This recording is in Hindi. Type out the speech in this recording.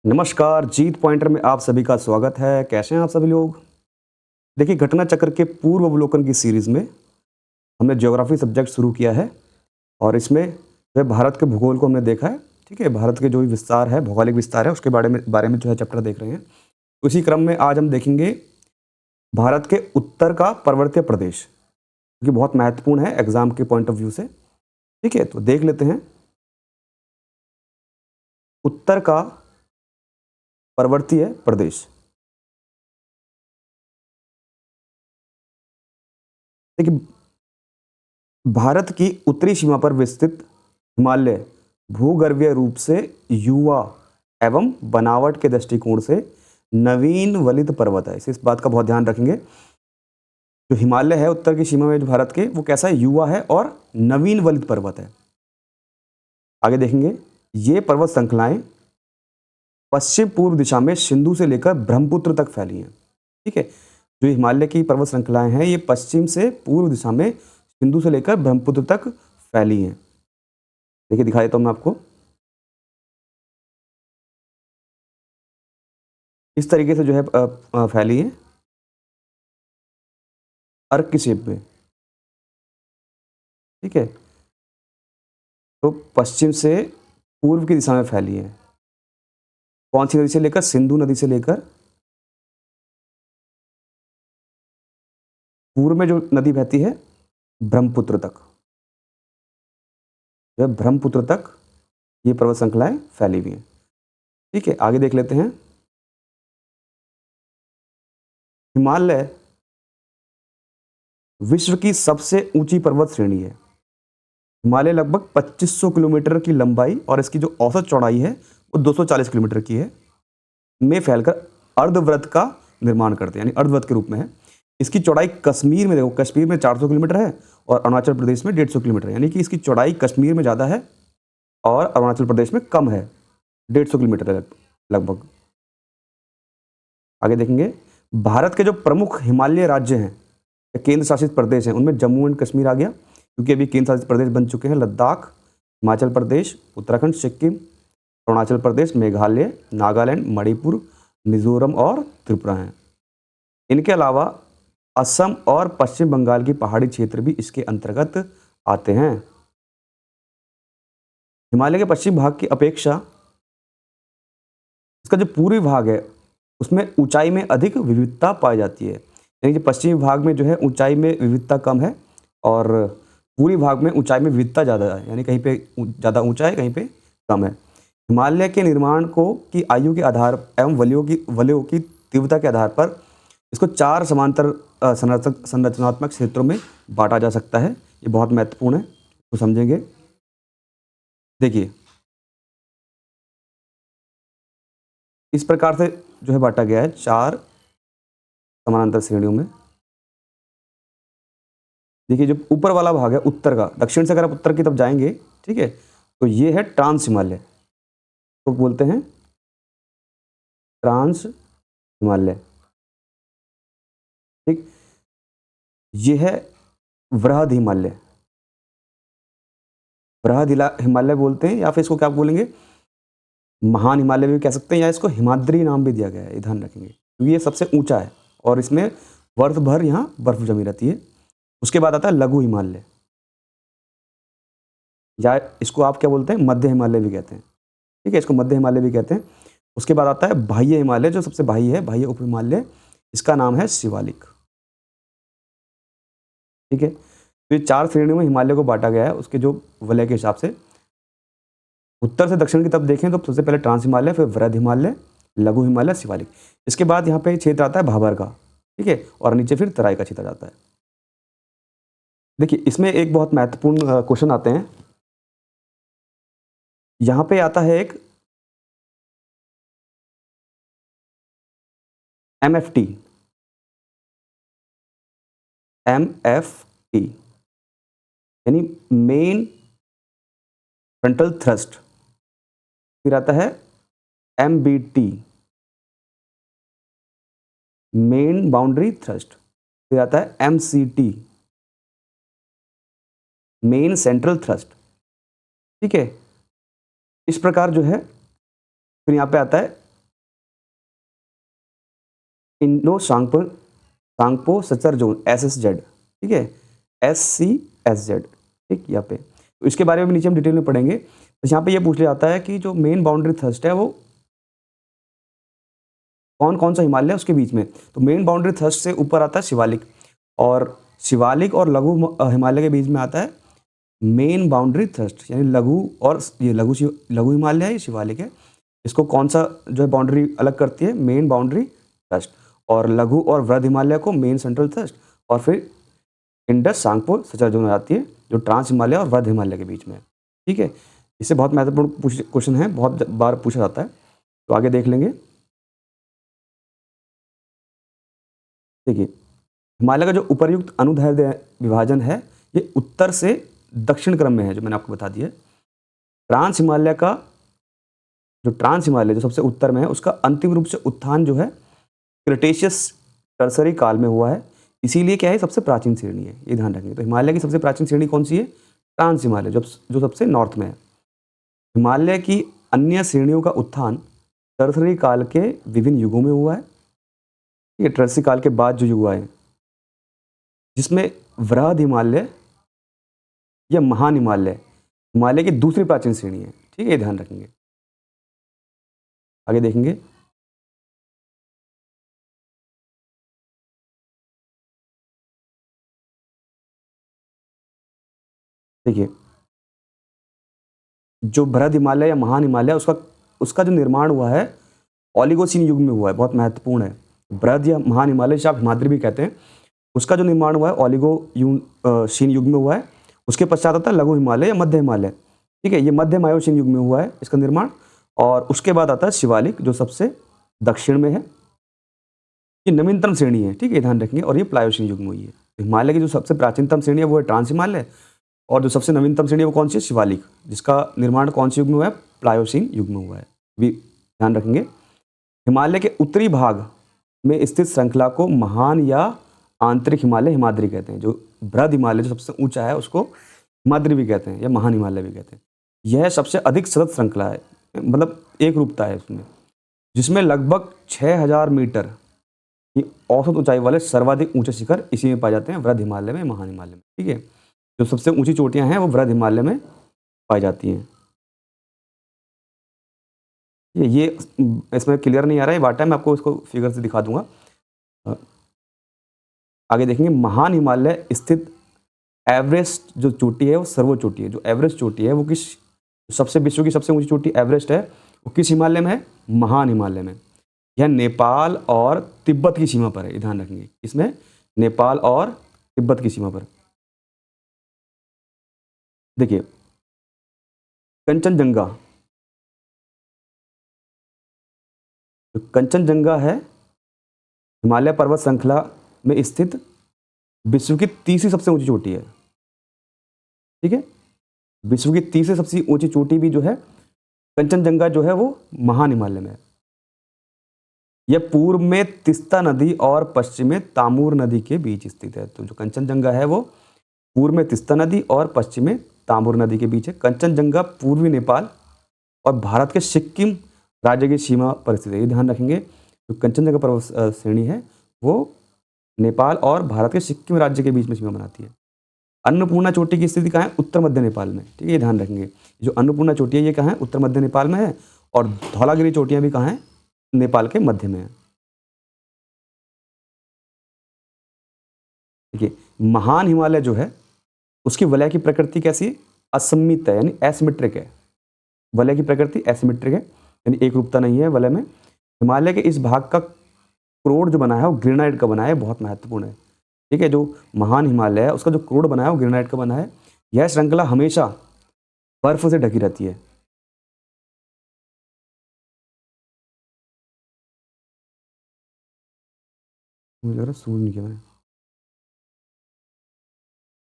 नमस्कार, जीत पॉइंटर में आप सभी का स्वागत है। कैसे हैं आप सभी लोग? देखिए, घटना चक्र के पूर्व अवलोकन की सीरीज़ में हमने ज्योग्राफी सब्जेक्ट शुरू किया है और इसमें जो है भारत के भूगोल को हमने देखा है। ठीक है? भारत के जो भी विस्तार है, भौगोलिक विस्तार है, उसके बारे में जो है चैप्टर देख रहे हैं। उसी क्रम में आज हम देखेंगे भारत के उत्तर का पर्वतीय प्रदेश, जो कि बहुत महत्वपूर्ण है एग्ज़ाम के पॉइंट ऑफ व्यू से। ठीक है? तो देख लेते हैं उत्तर का पर्वतीय प्रदेश। देखिए, भारत की उत्तरी सीमा पर विस्तृत हिमालय भूगर्भीय रूप से युवा एवं बनावट के दृष्टिकोण से नवीन वलित पर्वत है। इस बात का बहुत ध्यान रखेंगे। जो हिमालय है उत्तर की सीमा में जो भारत के, वो कैसा है? युवा है और नवीन वलित पर्वत है। आगे देखेंगे, ये पर्वत श्रृंखलाएं पश्चिम पूर्व दिशा में सिंधु से लेकर ब्रह्मपुत्र तक फैली हैं। ठीक है? जो हिमालय की पर्वत श्रृंखलाएं हैं, ये पश्चिम से पूर्व दिशा में सिंधु से लेकर ब्रह्मपुत्र तक फैली हैं। देखिए, दिखा देता हूं मैं आपको। इस तरीके से जो है फैली है अर्क की शेप में। ठीक है? तो पश्चिम से पूर्व की दिशा में फैली है। कौन सी नदी से लेकर? सिंधु नदी से लेकर पूर्व में जो नदी बहती है ब्रह्मपुत्र तक, जो है ब्रह्मपुत्र तक ये पर्वत श्रृंखलाएं फैली हुई हैं। ठीक है? आगे देख लेते हैं। हिमालय विश्व की सबसे ऊंची पर्वत श्रेणी है। हिमालय लगभग 2500 किलोमीटर की लंबाई और इसकी जो औसत चौड़ाई है वो 240 किलोमीटर की है, में फैलकर अर्धवृत्त का निर्माण करते हैं, यानी अर्धवृत्त के रूप में है। इसकी चौड़ाई कश्मीर में, देखो कश्मीर में 400 किलोमीटर है और अरुणाचल प्रदेश में 150 किलोमीटर है, यानी कि इसकी चौड़ाई कश्मीर में ज़्यादा है और अरुणाचल प्रदेश में कम है, 150 किलोमीटर है लगभग। आगे देखेंगे, भारत के जो प्रमुख हिमालय राज्य हैं, केंद्र शासित प्रदेश हैं, उनमें जम्मू एंड कश्मीर आ गया, क्योंकि अभी केंद्र शासित प्रदेश बन चुके हैं। लद्दाख, हिमाचल प्रदेश, उत्तराखंड, सिक्किम, अरुणाचल प्रदेश, मेघालय, नागालैंड, मणिपुर, मिजोरम और त्रिपुरा हैं। इनके अलावा असम और पश्चिम बंगाल की पहाड़ी क्षेत्र भी इसके अंतर्गत आते हैं। हिमालय के पश्चिमी भाग की अपेक्षा इसका जो पूर्वी भाग है उसमें ऊंचाई में अधिक विविधता पाई जाती है, यानी कि पश्चिमी भाग में जो है ऊंचाई में विविधता कम है और पूर्वी भाग में ऊंचाई में विविधता ज़्यादा है, यानी कहीं पे ज़्यादा ऊंचा है, कहीं पे कम है। हिमालय के निर्माण को की आयु के आधार एवं वलयों की तीव्रता के आधार पर इसको 4 समांतर संरचनात्मक क्षेत्रों में बांटा जा सकता है। ये बहुत महत्वपूर्ण है, तो समझेंगे। देखिए, इस प्रकार से जो है बांटा गया है 4 समानांतर श्रेणियों में। देखिए, जो ऊपर वाला भाग है उत्तर का, दक्षिण से अगर आप उत्तर की तरफ जाएंगे, ठीक है, तो ये है ट्रांस हिमालय, तो बोलते हैं ट्रांस हिमालय। ठीक, ये है वृहद हिमालय, हिमालय बोलते हैं, या फिर इसको क्या बोलेंगे, महान हिमालय भी कह सकते हैं, या इसको हिमाद्री नाम भी दिया गया है, ये ध्यान रखेंगे, क्योंकि ये सबसे ऊंचा है और इसमें वर्ष भर यहाँ बर्फ जमी रहती है। उसके बाद आता है लघु हिमालय, या इसको आप क्या बोलते हैं, मध्य हिमालय भी कहते हैं। ठीक है, इसको मध्य हिमालय भी कहते हैं। उसके बाद आता है बाह्य हिमालय, जो सबसे बाह्य है, बाह्य उप हिमालय, इसका नाम है शिवालिक। ठीक है, तो ये 4 श्रेणियों में हिमालय को बांटा गया है उसके जो वलय के हिसाब से। उत्तर से दक्षिण की तरफ देखें तो सबसे पहले ट्रांस हिमालय, फिर वृहद हिमालय, लघु हिमालय, शिवालिक। इसके बाद यहाँ पे क्षेत्र आता है भाबर का, ठीक है, और नीचे फिर तराई का क्षेत्र आता है। देखिए, इसमें एक बहुत महत्वपूर्ण क्वेश्चन आते हैं। यहाँ पे आता है एक MFT, MFT यानी मेन फ्रंटल थ्रस्ट। फिर आता है MBT, मेन बाउंड्री थ्रस्ट। फिर आता है MCT, मेन सेंट्रल थ्रस्ट। ठीक है, इस प्रकार जो है, फिर यहाँ पे आता है Indo Tsangpo Tsangpo suture zone SSZ, ठीक है, SCSZ, ठीक यहाँ पे। तो इसके बारे में भी नीचे हम डिटेल में पढ़ेंगे। तो यहाँ पे ये पूछ लिया जाता है कि जो मेन बाउंड्री थ्रस्ट है वो कौन कौन सा हिमालय है उसके बीच में। तो मेन बाउंड्री थ्रस्ट से ऊपर आता है शिवालिक, और शिवालिक और हिमालय के बीच में आता है मेन बाउंड्री थ्रस्ट, यानी लघु, और ये लघु हिमालय है, ये शिवालिक है। इसको कौन सा जो है बाउंड्री अलग करती है, मेन बाउंड्री थ्रस्ट, और लघु और वृहद हिमालय को मेन सेंट्रल थ्रस्ट, और फिर इंडस सांगपो सचर जोन आती है जो ट्रांस हिमालय और वृहद हिमालय के बीच में है, ठीक है। इससे बहुत महत्वपूर्ण क्वेश्चन है, बहुत बार पूछा जाता है, तो आगे देख लेंगे। देखिए, हिमालय का जो उपर्युक्त अनुदैर्ध्य विभाजन है ये उत्तर से दक्षिण क्रम में है, जो मैंने आपको बता दिया। ट्रांस हिमालय का ट्रांस हिमालय जो सबसे उत्तर में है उसका अंतिम रूप से उत्थान जो है क्रिटेशियस टर्सरी काल में हुआ है, इसीलिए क्या है, सबसे प्राचीन श्रेणी है, ये ध्यान रखेंगे। तो हिमालय की सबसे प्राचीन श्रेणी कौन सी है, ट्रांस हिमालय, जो सबसे नॉर्थ में है। हिमालय की अन्य श्रेणियों का उत्थान टर्सरी काल के विभिन्न युगों में हुआ है, ये टर्सरी काल के बाद जो युग हुआ है, जिसमें वृहद हिमालय या महान हिमालय हिमालय की दूसरी प्राचीन श्रेणी है, ठीक है, ये ध्यान रखेंगे। आगे देखेंगे। देखिए, जो वृहद हिमालय या महान हिमालय उसका उसका जो निर्माण हुआ है ओलिगोसीन युग में हुआ है, बहुत महत्वपूर्ण है। वृहद या महान हिमालय जिसे आप हिमाद्री भी कहते हैं, उसका जो निर्माण हुआ है ओलिगोशीन युग में हुआ है। उसके पश्चात आता है लघु हिमालय या मध्य हिमालय, ठीक है, ये मध्य मायोसीन युग में हुआ है इसका निर्माण। और उसके बाद आता है शिवालिक जो सबसे दक्षिण में है, ये नवीनतम श्रेणी है, ठीक है, ध्यान रखेंगे, और ये प्लायोसीन युग में हुई है। हिमालय की जो सबसे प्राचीनतम श्रेणी है वो है ट्रांस हिमालय, और जो सबसे नवीनतम श्रेणी है वो कौन सी है, शिवालिक, जिसका निर्माण कौन से युग में हुआ है, प्लायोसीन युग में हुआ है, भी ध्यान रखेंगे। हिमालय के उत्तरी भाग में स्थित श्रृंखला को महान या आंतरिक हिमालय हिमाद्री कहते हैं। जो वृहद हिमालय जो सबसे ऊंचा है उसको हिमाद्री भी कहते हैं या महान हिमालय भी कहते हैं। यह सबसे अधिक सतत श्रृंखला है, मतलब एक रूपता है उसमें, जिसमें लगभग 6000 मीटर की औसत ऊंचाई वाले सर्वाधिक ऊंचे शिखर इसी में पाए जाते हैं, वृहद हिमालय में, महान हिमालय में, ठीक है। जो सबसे ऊंची चोटियां हैं वो वृहद हिमालय में पाई जाती हैं। ये इसमें क्लियर नहीं आ रहा है, बाटा मैं आपको इसको फिगर से दिखा दूंगा। आगे देखेंगे, महान हिमालय स्थित एवरेस्ट जो चोटी है वो सर्वोच्च चोटी है। जो एवरेस्ट चोटी है वो किस, सबसे विश्व की सबसे ऊंची चोटी एवरेस्ट है, वो किस हिमालय में है, महान हिमालय में। यह नेपाल और तिब्बत की सीमा पर है, ये ध्यान रखेंगे, इसमें नेपाल और तिब्बत की सीमा पर। देखिए, कंचनजंगा, जो कंचनजंगा है हिमालय पर्वत श्रृंखला में स्थित विश्व की तीसरी सबसे ऊंची चोटी है, ठीक है। विश्व की तीसरी सबसे ऊंची चोटी भी जो है कंचनजंगा जो है वो महान हिमालय में है। यह पूर्व में तिस्ता नदी और पश्चिम में तामूर नदी के बीच स्थित है। तो जो कंचनजंगा है वो पूर्व में तिस्ता नदी और पश्चिम में तामूर नदी के बीच है। कंचनजंगा पूर्वी नेपाल और भारत के सिक्किम राज्य की सीमा पर स्थित है, ये ध्यान रखेंगे। जो कंचनजंगा पर्वत श्रेणी है वो नेपाल और भारत के सिक्किम राज्य के बीच में सीमा बनाती है। अन्नपूर्णा चोटी की स्थिति कहाँ है, उत्तर मध्य नेपाल में, ठीक है, ये ध्यान रखेंगे। जो अन्नपूर्णा चोटी है ये कहाँ है, उत्तर मध्य नेपाल में है, और धौलागिरी चोटियाँ भी कहाँ है, नेपाल के मध्य में है। देखिए, महान हिमालय जो है उसकी वलय की प्रकृति कैसी है, असममित है, यानी एसिमेट्रिक है। वलय की प्रकृति एसिमेट्रिक है, यानी एक रूपता नहीं है वलय में। हिमालय के इस भाग का क्रोड जो बना है वो ग्रेनाइट का बना है, बहुत महत्वपूर्ण है, ठीक है। जो महान हिमालय है उसका जो क्रोड बना है वो ग्रेनाइट का बना है। यह श्रृंखला हमेशा बर्फ से ढकी रहती है। मुझे लग रहा है सूर्य नहीं किया मैंने।